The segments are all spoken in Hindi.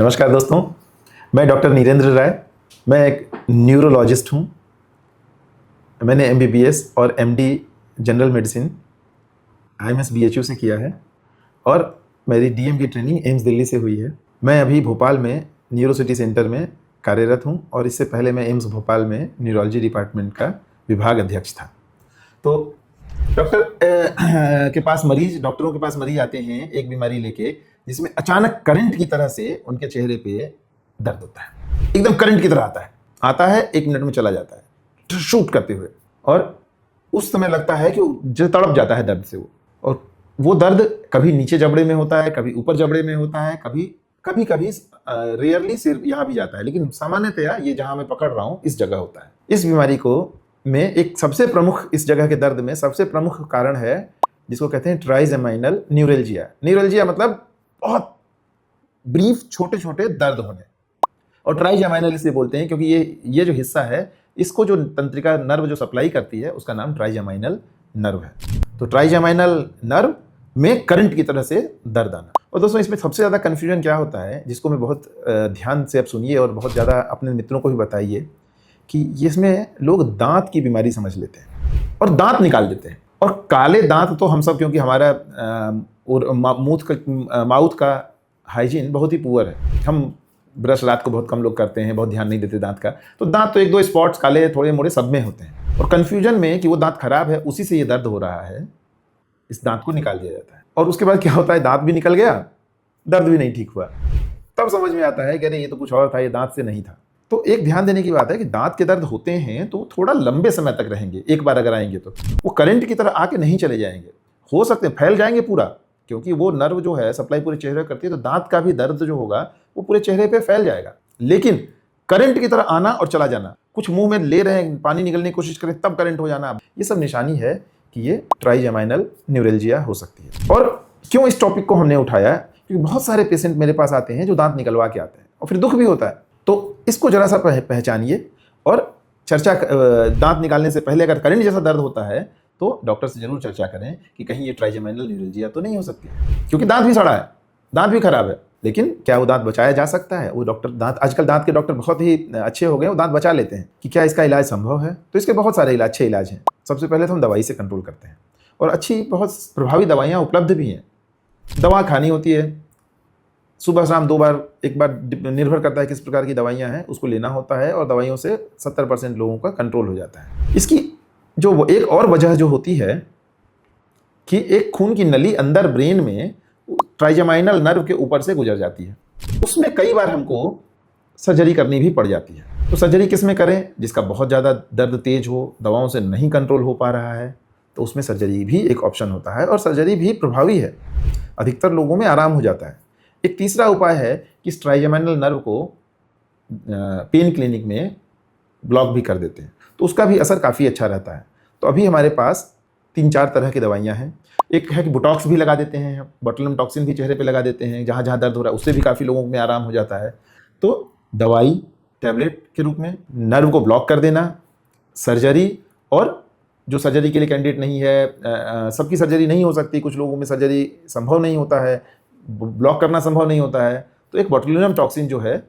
नमस्कार दोस्तों, मैं डॉक्टर नीरेंद्र राय। मैं एक न्यूरोलॉजिस्ट हूँ। मैंने एमबीबीएस और MD general medicine IMS BHU से किया है और मेरी डीएम की ट्रेनिंग एम्स दिल्ली से हुई है। मैं अभी भोपाल में न्यूरोसिटी सेंटर में कार्यरत हूँ और इससे पहले मैं एम्स भोपाल में न्यूरोलॉजी डिपार्टमेंट का विभाग अध्यक्ष था। तो डॉक्टरों के पास मरीज आते हैं एक बीमारी लेके जिसमें अचानक करंट की तरह से उनके चेहरे पे दर्द होता है। एकदम करंट की तरह आता है 1 मिनट में चला जाता है शूट करते हुए, और उस समय लगता है कि जो तड़प जाता है दर्द से और वो दर्द कभी नीचे जबड़े में होता है, कभी ऊपर जबड़े में होता है, कभी रेयरली सिर यहाँ भी जाता है, लेकिन सामान्यतया ये जहाँ मैं पकड़ रहा हूँ इस जगह होता है। इस बीमारी को में एक सबसे प्रमुख, इस जगह के दर्द में सबसे प्रमुख कारण है जिसको कहते हैं ट्राइजेमाइनल न्यूरल्जिया। न्यूरल्जिया मतलब बहुत ब्रीफ छोटे छोटे दर्द होने, और ट्राइजेमाइनल इसलिए बोलते हैं क्योंकि ये जो हिस्सा है इसको जो तंत्रिका नर्व जो सप्लाई करती है उसका नाम ट्राइजेमाइनल नर्व है। तो ट्राइजेमाइनल नर्व में करंट की तरह से दर्द आना। और दोस्तों इसमें सबसे ज़्यादा कन्फ्यूजन क्या होता है, जिसको मैं बहुत ध्यान से आप सुनिए और बहुत ज़्यादा अपने मित्रों को भी बताइए, कि इसमें लोग दांत की बीमारी समझ लेते हैं और दांत निकाल देते हैं। और काले दांत तो हम सब, क्योंकि हमारा माउथ का हाइजीन बहुत ही पुअर है, हम ब्रश रात को बहुत कम लोग करते हैं, बहुत ध्यान नहीं देते दांत का, तो दांत तो 1-2 स्पॉट्स काले थोड़े मोड़े सब में होते हैं। और कन्फ्यूजन में कि वो दांत खराब है उसी से ये दर्द हो रहा है, इस दांत को निकाल दिया जाता है। और उसके बाद क्या होता है, दांत भी निकल गया, दर्द भी नहीं ठीक हुआ, तब समझ में आता है कि अरे ये तो कुछ और था, ये दांत से नहीं था। तो एक ध्यान देने की बात है कि दांत के दर्द होते हैं तो थोड़ा लंबे समय तक रहेंगे। एक बार अगर आएंगे तो वो करंट की तरह आके नहीं चले जाएंगे, हो सकते हैं फैल जाएंगे पूरा, क्योंकि वो नर्व जो है सप्लाई पूरे चेहरे करती है, तो दांत का भी दर्द जो होगा वो पूरे चेहरे पे फैल जाएगा। लेकिन करंट की तरह आना और चला जाना, कुछ मुंह में ले रहे हैं, पानी निकलने की कोशिश करें तब करंट हो जाना, ये सब निशानी है कि ये ट्राइजेमाइनल न्यूरल्जिया हो सकती है। और क्यों इस टॉपिक को हमने उठाया, क्योंकि बहुत सारे पेशेंट मेरे पास आते हैं जो दांत निकलवा के आते हैं और फिर दुख भी होता है। तो इसको जरा सा पहचानिए और चर्चा, दांत निकालने से पहले अगर करंट जैसा दर्द होता है तो डॉक्टर से जरूर चर्चा करें कि कहीं ये ट्राइजेमाइनल न्यूरल्जिया तो नहीं हो सकती, क्योंकि दांत भी सड़ा है, दांत भी खराब है, लेकिन क्या वो दांत बचाया जा सकता है? वो आजकल दांत के डॉक्टर बहुत ही अच्छे हो गए, वो दांत बचा लेते हैं। कि क्या इसका इलाज संभव है? तो इसके बहुत सारे अच्छे इलाज हैं। सबसे पहले तो हम दवाई से कंट्रोल करते हैं, और अच्छी बहुत प्रभावी दवाइयाँ उपलब्ध भी हैं। दवा खानी होती है सुबह शाम 2 बार, 1 बार, निर्भर करता है किस प्रकार की दवाइयाँ हैं, उसको लेना होता है, और दवाइयों से 70% लोगों का कंट्रोल हो जाता है। इसकी जो एक और वजह जो होती है कि एक खून की नली अंदर ब्रेन में ट्राइजेमाइनल नर्व के ऊपर से गुजर जाती है, उसमें कई बार हमको सर्जरी करनी भी पड़ जाती है। तो सर्जरी किस में करें? जिसका बहुत ज़्यादा दर्द तेज हो, दवाओं से नहीं कंट्रोल हो पा रहा है, तो उसमें सर्जरी भी एक ऑप्शन होता है, और सर्जरी भी प्रभावी है, अधिकतर लोगों में आराम हो जाता है। एक तीसरा उपाय है कि ट्राइजेमाइनल नर्व को पेन क्लिनिक में ब्लॉक भी कर देते हैं, तो उसका भी असर काफ़ी अच्छा रहता है। तो अभी हमारे पास 3-4 तरह की दवाइयाँ हैं। एक है कि बोटॉक्स भी लगा देते हैं, बोटुलिज्म टॉक्सिन भी चेहरे पे लगा देते हैं, जहाँ जहाँ दर्द हो रहा है उससे भी काफ़ी लोगों में आराम हो जाता है। तो दवाई टैबलेट के रूप में नर्व को ब्लॉक कर देना, सर्जरी, और जो सर्जरी के लिए कैंडिडेट नहीं है, सबकी सर्जरी नहीं हो सकती, कुछ लोगों में सर्जरी संभव नहीं होता है, ब्लॉक करना संभव नहीं होता है, तो एक बोटुलिज्म टॉक्सिन जो है,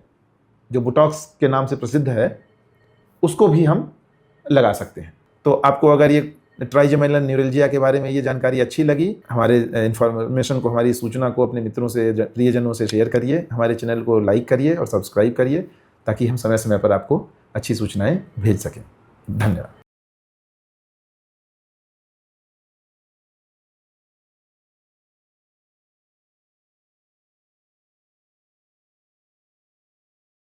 जो बोटॉक्स के नाम से प्रसिद्ध है, उसको भी हम लगा सकते हैं। तो आपको अगर ये ट्राइजेमाइनल न्यूरल्जिया के बारे में ये जानकारी अच्छी लगी, हमारे इन्फॉर्मेशन को, हमारी सूचना को अपने मित्रों से, प्रियजनों से शेयर करिए, हमारे चैनल को लाइक करिए और सब्सक्राइब करिए, ताकि हम समय समय पर आपको अच्छी सूचनाएं भेज सकें। धन्यवाद।